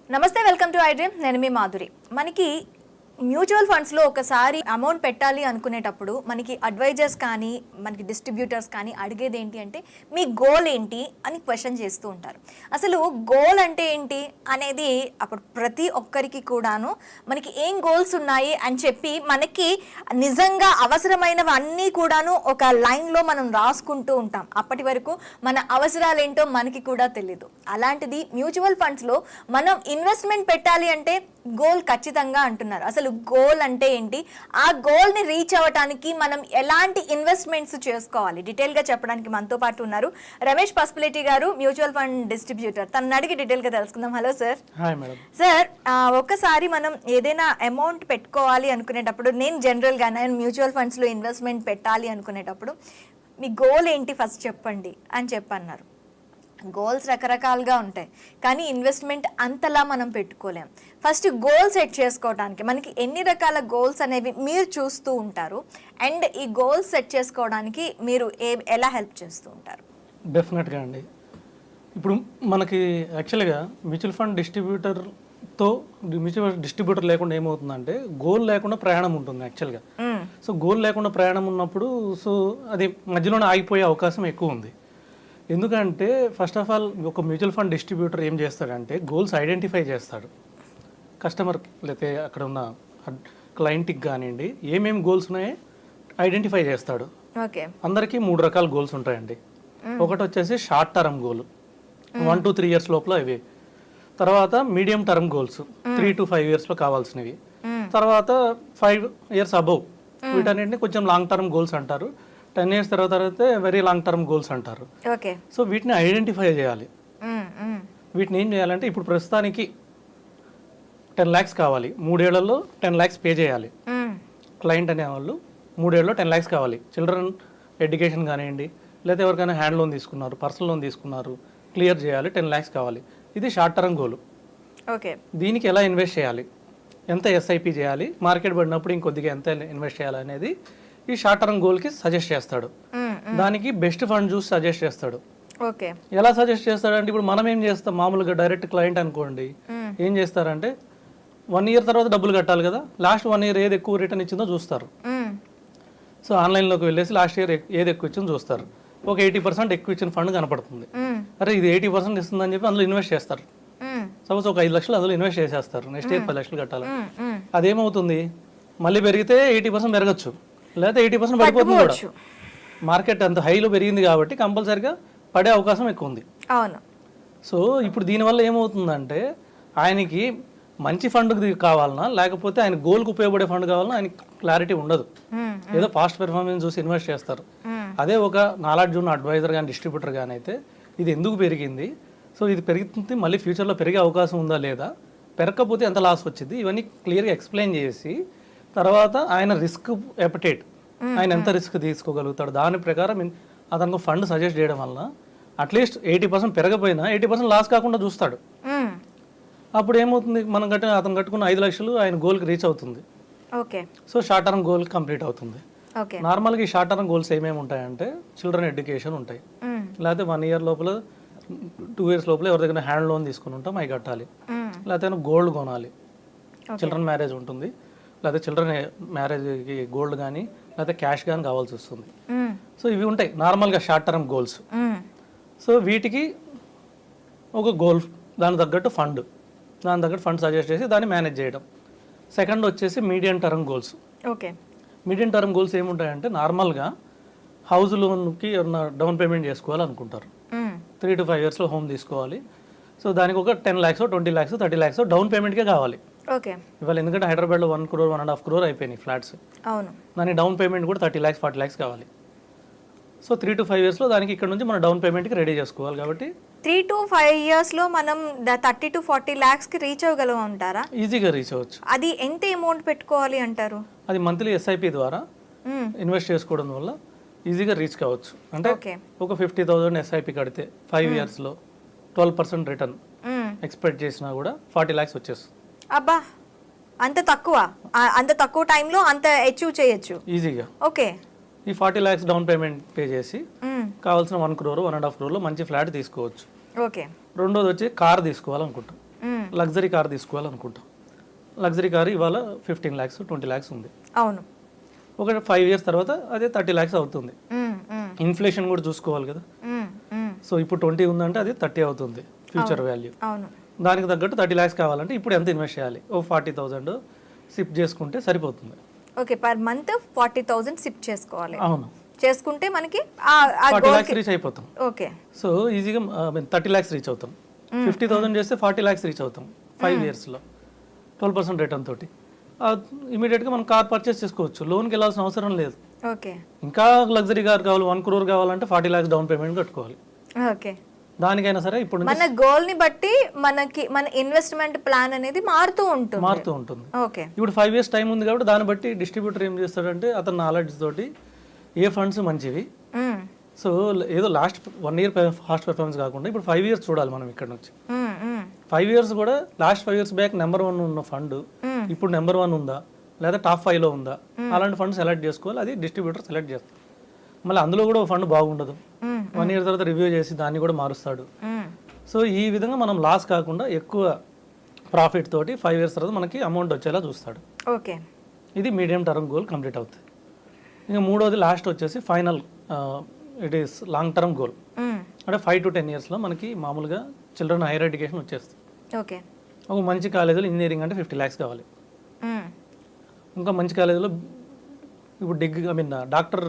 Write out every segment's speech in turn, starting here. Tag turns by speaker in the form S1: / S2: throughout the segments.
S1: నమస్తే, welcome to I dream. నేను మీ మాధురి. మనకి మ్యూచువల్ ఫండ్స్లో ఒకసారి అమౌంట్ పెట్టాలి అనుకునేటప్పుడు మనకి అడ్వైజర్స్ కానీ మనకి డిస్ట్రిబ్యూటర్స్ కానీ అడిగేది ఏంటి అంటే మీ గోల్ ఏంటి అని క్వశ్చన్ చేస్తూ ఉంటారు. అసలు గోల్ అంటే ఏంటి అనేది అప్పుడు ప్రతి ఒక్కరికి కూడాను మనకి ఏం గోల్స్ ఉన్నాయి అని చెప్పి మనకి నిజంగా అవసరమైనవి అన్నీ కూడాను ఒక లైన్లో మనం రాసుకుంటూ ఉంటాం. అప్పటి వరకు మన అవసరాలు ఏంటో మనకి కూడా తెలియదు. అలాంటిది మ్యూచువల్ ఫండ్స్లో మనం ఇన్వెస్ట్మెంట్ పెట్టాలి అంటే గోల్ ఖచ్చితంగా అంటున్నారు. అసలు గోల్ అంటే ఏంటి, ఆ గోల్ని రీచ్ అవ్వడానికి మనం ఎలాంటి ఇన్వెస్ట్మెంట్స్ చేసుకోవాలి, డీటెయిల్గా చెప్పడానికి మనతో పాటు ఉన్నారు రమేష్ పసుపులేటి గారు, మ్యూచువల్ ఫండ్ డిస్ట్రిబ్యూటర్. తనని అడిగి డీటెయిల్గా తెలుసుకుందాం. Hello sir.
S2: Hi madam.
S1: Sir, ఒక్కసారి మనం ఏదైనా అమౌంట్ పెట్టుకోవాలి అనుకునేటప్పుడు, నేను జనరల్గా నేను మ్యూచువల్ ఫండ్స్లో ఇన్వెస్ట్మెంట్ పెట్టాలి అనుకునేటప్పుడు మీ గోల్ ఏంటి ఫస్ట్ చెప్పండి అని చెప్పన్నారు. గోల్స్ రకరకాలుగా ఉంటాయి, కానీ ఇన్వెస్ట్మెంట్ అంతలా మనం పెట్టుకోలేం. ఫస్ట్ గోల్ సెట్ చేసుకోవడానికి మనకి ఎన్ని రకాల గోల్స్ అనేవి మీరు చూస్తూ ఉంటారు, అండ్ ఈ గోల్స్ సెట్ చేసుకోవడానికి మీరు ఎలా హెల్ప్ చేస్తూ ఉంటారు?
S2: డెఫినెట్గా అండి. ఇప్పుడు మనకి యాక్చువల్గా మ్యూచువల్ ఫండ్ డిస్ట్రిబ్యూటర్ లేకుండా ఏమవుతుందంటే గోల్ లేకుండా ప్రయాణం ఉంటుంది యాక్చువల్గా. సో గోల్ లేకుండా ప్రయాణం ఉన్నప్పుడు సో అది మధ్యలోనే ఆగిపోయే అవకాశం ఎక్కువ ఉంది. ఎందుకంటే ఫస్ట్ ఆఫ్ ఆల్ ఒక మ్యూచువల్ ఫండ్ డిస్ట్రిబ్యూటర్ ఏం చేస్తాడంటే గోల్స్ ఐడెంటిఫై చేస్తాడు. కస్టమర్కి లేకపోతే అక్కడ ఉన్న క్లయింట్కి కానివ్వండి ఏమేమి గోల్స్ ఉన్నాయో ఐడెంటిఫై చేస్తాడు.
S1: ఓకే.
S2: అందరికీ 3 రకాల గోల్స్ ఉంటాయండి. ఒకటి వచ్చేసి short term goal, 1 to 3 years లోపల ఇవి. తర్వాత medium term goals 3 to 5 years కావాల్సినవి. తర్వాత 5 years అబౌవ్ వీటన్నింటినీ కొంచెం లాంగ్ టర్మ్ గోల్స్ అంటారు. 10 years తర్వాత వెరీ లాంగ్ టర్మ్ గోల్స్ అంటారు.
S1: ఓకే.
S2: సో వీటిని ఐడెంటిఫై చేయాలి. వీటిని ఏం చేయాలంటే ఇప్పుడు ప్రస్తుతానికి 10 lakhs కావాలి, 3 ఏళ్లలో 10 lakhs పే చేయాలి. క్లయింట్ అనేవాళ్ళు 3 ఏళ్ళలో 10 lakhs కావాలి. చిల్డ్రన్ ఎడ్యుకేషన్ కానివ్వండి, లేకపోతే ఎవరికైనా హ్యాండ్ లోన్ తీసుకున్నారు, పర్సనల్ లోన్ తీసుకున్నారు, క్లియర్ చేయాలి, 10 lakhs కావాలి. ఇది షార్ట్ టర్మ్ గోల్.
S1: ఓకే.
S2: దీనికి ఎలా ఇన్వెస్ట్ చేయాలి, ఎంత ఎస్ఐపి చేయాలి, మార్కెట్ పడినప్పుడు ఇంకొద్దిగా ఎంత ఇన్వెస్ట్ చేయాలి అనేది ఈ షార్ట్ టర్మ్ గోల్కి సజెస్ట్ చేస్తాడు. దానికి బెస్ట్ ఫండ్ చూసి సజెస్ట్ చేస్తాడు.
S1: ఓకే.
S2: ఎలా సజెస్ట్ చేస్తాడంటే ఇప్పుడు మనం ఏం చేస్తాం, మామూలుగా డైరెక్ట్ క్లయింట్ అనుకోండి ఏం చేస్తారంటే 1 year తర్వాత డబ్బులు కట్టాలి కదా, లాస్ట్ 1 year ఏది ఎక్కువ రిటర్న్ ఇచ్చిందో చూస్తారు. సో ఆన్లైన్లోకి వెళ్ళేసి లాస్ట్ ఇయర్ ఏది ఎక్కువ ఇచ్చిందో చూస్తారు. ఒక 80% ఎక్కువ ఇచ్చిన ఫండ్ కనపడుతుంది. అరే ఇది 80% ఇస్తుందని చెప్పి అందులో ఇన్వెస్ట్ చేస్తారు. సపోజ్ ఒక 5 లక్షలు అందులో ఇన్వెస్ట్ చేసేస్తారు, నెక్స్ట్ ఇయర్ 10 లక్షలు కట్టాలి. అదేమవుతుంది, మళ్ళీ పెరిగితే 80% పెరగచ్చు, లేకపోతే 80% పడిపోతుంది కూడా. మార్కెట్ అంత హైలో పెరిగింది కాబట్టి కంపల్సరిగా పడే అవకాశం ఎక్కువ ఉంది.
S1: అవును.
S2: సో ఇప్పుడు దీనివల్ల ఏమవుతుందంటే ఆయనకి మంచి ఫండ్ కావాలన్నా లేకపోతే ఆయన గోల్కి ఉపయోగపడే ఫండ్ కావాలన్నా ఆయనకి క్లారిటీ ఉండదు. ఏదో పాస్ట్ పెర్ఫార్మెన్స్ చూసి ఇన్వెస్ట్ చేస్తారు. అదే ఒక నాలెడ్జ్ ఉన్న అడ్వైజర్ కానీ డిస్ట్రిబ్యూటర్ కానీ అయితే ఇది ఎందుకు పెరిగింది, సో ఇది పెరుగుతుంది, మళ్ళీ ఫ్యూచర్లో పెరిగే అవకాశం ఉందా లేదా, పెరగకపోతే ఎంత లాస్ వచ్చింది, ఇవన్నీ క్లియర్గా ఎక్స్ప్లెయిన్ చేసి తర్వాత ఆయన రిస్క్ ఎపటేట్, ఆయన ఎంత రిస్క్ తీసుకోగలుగుతాడు దాని ప్రకారం అతనికి ఫండ్ సజెస్ట్ చేయడం వలన అట్లీస్ట్ 80% పెరగపోయినా 80% లాస్ కాకుండా చూస్తాడు. అప్పుడు ఏమవుతుంది, మనం అతను కట్టుకున్న 5 లక్షలు ఆయన గోల్కి రీచ్ అవుతుంది.
S1: Okay.
S2: So short term goal complete అవుతుంది. నార్మల్గా ఈ షార్ట్ టర్మ్ గోల్స్ ఏమేమి ఉంటాయంటే చిల్డ్రన్ ఎడ్యుకేషన్ ఉంటాయి, లేకపోతే 1 year లోపల 2 years లోపల ఎవరి దగ్గర హ్యాండ్ లోన్ తీసుకుని ఉంటాం అవి కట్టాలి, లేకపోతే గోల్డ్ కొనాలి, చిల్డ్రన్ మ్యారేజ్ ఉంటుంది, లేకపోతే చిల్డ్రన్ మ్యారేజ్కి గోల్డ్ కానీ లేకపోతే క్యాష్ కానీ కావాల్సి వస్తుంది. సో ఇవి ఉంటాయి నార్మల్గా షార్ట్ టర్మ్ గోల్స్. సో వీటికి ఒక గోల్, దాని తగ్గట్టు ఫండ్ సజెస్ట్ చేసి దాన్ని మేనేజ్ చేయడం. సెకండ్ వచ్చేసి medium term goals.
S1: Okay.
S2: Medium term goals ఏముంటాయంటే నార్మల్గా హౌస్ లోన్కి ఏమన్నా డౌన్ పేమెంట్ చేసుకోవాలనుకుంటారు, 3 to 5 years హోమ్ తీసుకోవాలి. సో దానికి ఒక 10 lakhs 20 lakhs 30 lakhs డౌన్ పేమెంట్కే కావాలి.
S1: ఓకే.
S2: ఇవాళ ఎందుకంటే హైదరాబాద్లో 1 crore 1.5 crore అయిపోయినాయి ఫ్లాట్స్.
S1: అవును.
S2: దానికి డౌన్ పేమెంట్ కూడా 30 lakhs 40 lakhs కావాలి. సో 3 to 5 years దానికి ఇక్కడ నుంచి మనం డౌన్ పేమెంట్కి రెడీ చేసుకోవాలి. కాబట్టి
S1: 3 to 5 years మనం 30 to 40 lakhs రీచ్ అవ్వగలం అంటారా?
S2: ఈజీగా రీచ్ అవ్వచ్చు.
S1: అది ఎంత అమౌంట్ పెట్టుకోవాలి అంటారు?
S2: అది మంత్లీ ఎస్ఐపి ద్వారా ఇన్వెస్ట్ చేసుకోవడం వల్ల ఈజీగా రీచ్ కావచ్చు. అంటే ఒక 50,000 ఎస్ఐపి కడితే 5 years 12% రిటర్న్ ఎక్స్పెక్ట్ చేసినా కూడా 40 lakhs వచ్చేస్తుంది.
S1: అబ్బా, అంత తక్కువ టైంలో అంత అచీవ్ చేయొచ్చు
S2: ఈజీగా.
S1: ఓకే.
S2: ఈ 40 lakhs డౌన్ పేమెంట్ పే చేసి కావాల్సిన 1 crore 1.5 crore మంచి ఫ్లాట్ తీసుకోవచ్చు.
S1: ఓకే.
S2: రెండోది వచ్చి కార్ తీసుకోవాలనుకుంటాం, లగ్జరీ కార్ తీసుకోవాలనుకుంటాం. లగ్జరీ కార్ ఇవాళ 15 lakhs 20 lakhs ఉంది.
S1: అవును.
S2: ఒక 5 years తర్వాత అదే 30 lakhs అవుతుంది. ఇన్ఫ్లేషన్ కూడా చూసుకోవాలి కదా. సో ఇప్పుడు 20 ఉందంటే అది 30 అవుతుంది ఫ్యూచర్ వాల్యూ.
S1: అవును.
S2: దానికి తగ్గట్టు 30 lakhs కావాలంటే ఇప్పుడు ఎంత ఇన్వెస్ట్ చేయాలి? ఓ 40,000 సిప్ చేసుకుంటే సరిపోతుంది.
S1: ఓకే, పర్ మంత్ 40,000 సిప్ చేసుకోవాలి.
S2: అవును,
S1: చేసుకుంటే మనకి
S2: 40 lakhs రీచ్ అయిపోతాం.
S1: ఓకే.
S2: సో ఈజీగా 30 lakhs రీచ్ అవుతాం. 50,000 చేస్తే 40 lakhs రీచ్ అవుతాం 5 yearsలో 12% రిటర్న్ తోటి. ఇమీడియట్గా మనం కార్ పర్చేస్ చేసుకోవచ్చు, లోన్కి వెళ్ళాల్సిన అవసరం లేదు.
S1: ఓకే.
S2: ఇంకా లగ్జరీ కార్ కావాలి 1 crore కావాలంటే 40 lakhs డౌన్ పేమెంట్ కట్టుకోవాలి.
S1: ఓకే.
S2: దానికైనా సరే ఇప్పుడు
S1: మన గోల్ ని బట్టి మనకి మన ఇన్వెస్ట్మెంట్ ప్లాన్ అనేది మారుతూ ఉంటుంది. ఓకే.
S2: ఇప్పుడు 5 years టైం ఉంది కాబట్టి దాన్ని బట్టి డిస్ట్రిబ్యూటర్ ఏం చేస్తాడంటే అతని నాలెడ్జ్ తోటి ఏ ఫండ్స్ మంచివి. సో ఏదో లాస్ట్ 1 year ఫాస్ట్ పెర్ఫార్మెన్స్ కాకుండా ఇప్పుడు 5 years చూడాలి మనం ఇక్కడ నుంచి. 5 years కూడా లాస్ట్ 5 years బ్యాక్ నెంబర్ 1 ఉన్న ఫండ్ ఇప్పుడు నెంబర్ 1 ఉందా లేదా టాప్ 5లో ఉందా, అలాంటి ఫండ్ సెలెక్ట్ చేసుకోవాలి. అది డిస్ట్రిబ్యూటర్ సెలెక్ట్ చేస్తారు. మళ్ళీ అందులో కూడా ఫండ్ బాగుండదు, 1 year తర్వాత రివ్యూ చేసి దాన్ని కూడా మారుస్తాడు. సో ఈ విధంగా మనం లాస్ కాకుండా ఎక్కువ ప్రాఫిట్ తోటి 5 years తర్వాత మనకి అమౌంట్ వచ్చేలా చూస్తాడు.
S1: ఓకే.
S2: ఇది మీడియం టర్మ్ గోల్ కంప్లీట్ అవుతుంది. ఇంకా మూడోది లాస్ట్ వచ్చేసి final, it is long term goal. అంటే 5 to 10 yearsలో మనకి మామూలుగా చిల్డ్రన్ హైయర్ ఎడ్యుకేషన్ వచ్చేస్తుంది.
S1: ఓకే.
S2: ఒక మంచి కాలేజీలో ఇంజనీరింగ్ అంటే 50 lakhs కావాలి. ఇంకా మంచి కాలేజీలో ఇప్పుడు డాక్టర్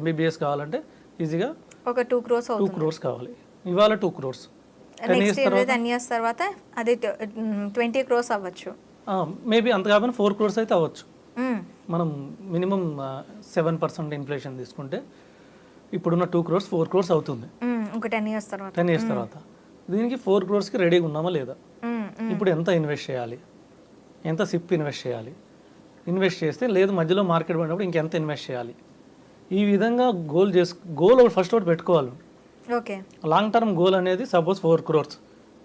S2: MBBS కావాలంటే ఈజీగా
S1: ఒక 2 crores
S2: 2 crores కావాలి. ఇవాళ 2 crores.
S1: నెక్స్ట్ 10 years తర్వాత అది 20 crores అవ్వచ్చు.
S2: మేబీ అంత కాకపోయినా 4 crores అయితే అవ్వచ్చు. మనం మినిమం 7% ఇన్ఫ్లేషన్ తీసుకుంటే ఇప్పుడున్న 2 crores 4 crores అవుతుంది
S1: ఒక 10 years
S2: తర్వాత. దీనికి 4 crores-కి రెడీగా ఉన్నామా లేదా, ఇప్పుడు ఎంత ఇన్వెస్ట్ చేయాలి, ఎంత సిప్ ఇన్వెస్ట్ చేయాలి, ఇన్వెస్ట్ చేస్తే లేదు మధ్యలో మార్కెట్ పడినప్పుడు ఇంకెంత ఇన్వెస్ట్ చేయాలి, ఈ విధంగా గోల్ ఫస్ట్ ఒకటి పెట్టుకోవాలి.
S1: ఓకే.
S2: లాంగ్ టర్మ్ గోల్ అనేది సపోజ్ 4 crores,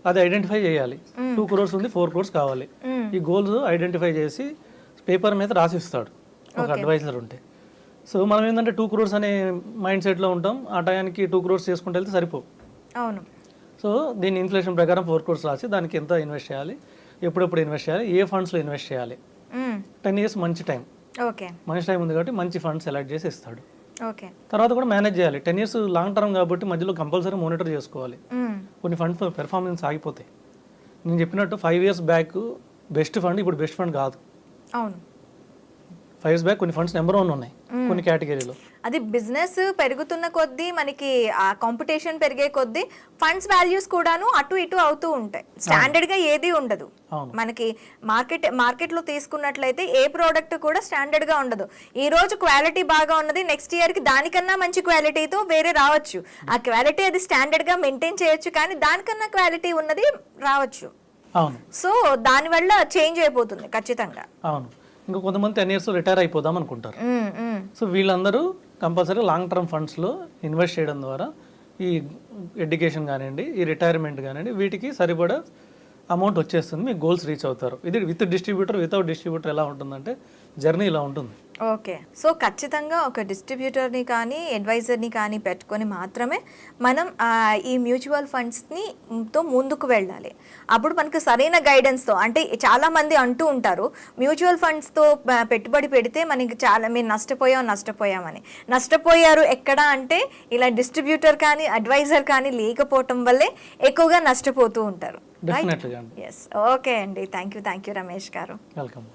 S2: అది ఐడెంటిఫై చేయాలి. 2 crores ఉంది 4 crores కావాలి. ఈ గోల్స్ ఐడెంటిఫై చేసి పేపర్ మీద రాసిస్తాడు ఒక అడ్వైజర్ ఉంటే. సో మనం ఏంటంటే 2 crores అనే మైండ్ సెట్లో ఉంటాం, ఆ టయానికి 2 crores చేసుకుంటే వెళ్తే సరిపో.
S1: అవును.
S2: సో దీని ఇన్ఫ్లేషన్ ప్రకారం 4 crores రాసి దానికి ఎంత ఇన్వెస్ట్ చేయాలి, ఎప్పుడెప్పుడు ఇన్వెస్ట్ చేయాలి, ఏ ఫండ్స్లో ఇన్వెస్ట్ చేయాలి. 10 years మంచి టైం.
S1: ఓకే. మంచి
S2: టైం ఉంది కాబట్టి మంచి ఫండ్ సెలెక్ట్ చేసి ఇస్తాడు.
S1: ఓకే.
S2: తర్వాత కూడా మేనేజ్ చేయాలి. 10 years లాంగ్ టర్మ్ కాబట్టి మధ్యలో కంపల్సరీ మానిటర్ చేసుకోవాలి. కొన్ని ఫండ్స్ పెర్ఫార్మెన్స్ ఆగిపోతాయి. నేను చెప్పినట్టు 5 years బ్యాక్ బెస్ట్ ఫండ్ ఇప్పుడు బెస్ట్ ఫండ్ కాదు.
S1: అవును.
S2: 5 years బ్యాక్ కొన్ని ఫండ్స్ నెంబర్ 1 ఉన్నాయి కొన్ని కేటగిరీలో.
S1: అది బిజినెస్ పెరుగుతున్న కొద్దీ మనకి ఆ కాంపిటీషన్ పెరిగే కొద్దీ ఫండ్స్ వాల్యూస్ కూడాను అటు ఇటు అవుతూ ఉంటాయి. స్టాండర్డ్ గా ఏది ఉండదు. మనకి మార్కెట్లో తీసుకున్నట్లయితే ఏ ప్రోడక్ట్ కూడా స్టాండర్డ్ గా ఉండదు. ఈ రోజు క్వాలిటీ బాగా ఉన్నది, నెక్స్ట్ ఇయర్ కి దానికన్నా మంచి క్వాలిటీతో వేరే రావచ్చు. ఆ క్వాలిటీ అది స్టాండర్డ్ గా మెయింటైన్ చేయొచ్చు, కానీ దానికన్నా క్వాలిటీ ఉన్నది రావచ్చు. సో దానివల్ల చేంజ్ అయిపోతుంది ఖచ్చితంగా.
S2: అవును. ఇంకా కొంతమంది 10 years రిటైర్ అయిపోదాం అనుకుంటారు. సో వీళ్ళందరూ కంపల్సరీ లాంగ్ టర్మ్ ఫండ్స్లో ఇన్వెస్ట్ చేయడం ద్వారా ఈ ఎడ్యుకేషన్ కానివ్వండి, ఈ రిటైర్మెంట్ కానివ్వండి, వీటికి సరిపడా అమౌంట్ వచ్చేస్తుంది, మీ గోల్స్ రీచ్ అవుతారు. ఇది విత్ డిస్ట్రిబ్యూటర్ వితౌట్ డిస్ట్రిబ్యూటర్ ఎలా ఉంటుందంటే జర్నీ ఇలా ఉంటుంది.
S1: ఓకే. సో ఖచ్చితంగా ఒక డిస్ట్రిబ్యూటర్ని కానీ అడ్వైజర్ని కానీ పెట్టుకొని మాత్రమే మనం ఈ మ్యూచువల్ ఫండ్స్తో ముందుకు వెళ్ళాలి. అప్పుడు మనకు సరైన గైడెన్స్తో, అంటే చాలామంది అంటూ ఉంటారు మ్యూచువల్ ఫండ్స్తో పెట్టుబడి పెడితే మనకి మీరు నష్టపోయామని. నష్టపోయారు ఎక్కడ అంటే ఇలా డిస్ట్రిబ్యూటర్ కానీ అడ్వైజర్ కానీ లేకపోవటం వల్లే ఎక్కువగా నష్టపోతూ ఉంటారు.
S2: డెఫినెట్గా.
S1: ఎస్. ఓకే అండి, థ్యాంక్ యూ రమేష్ గారు.
S2: వెల్కమ్.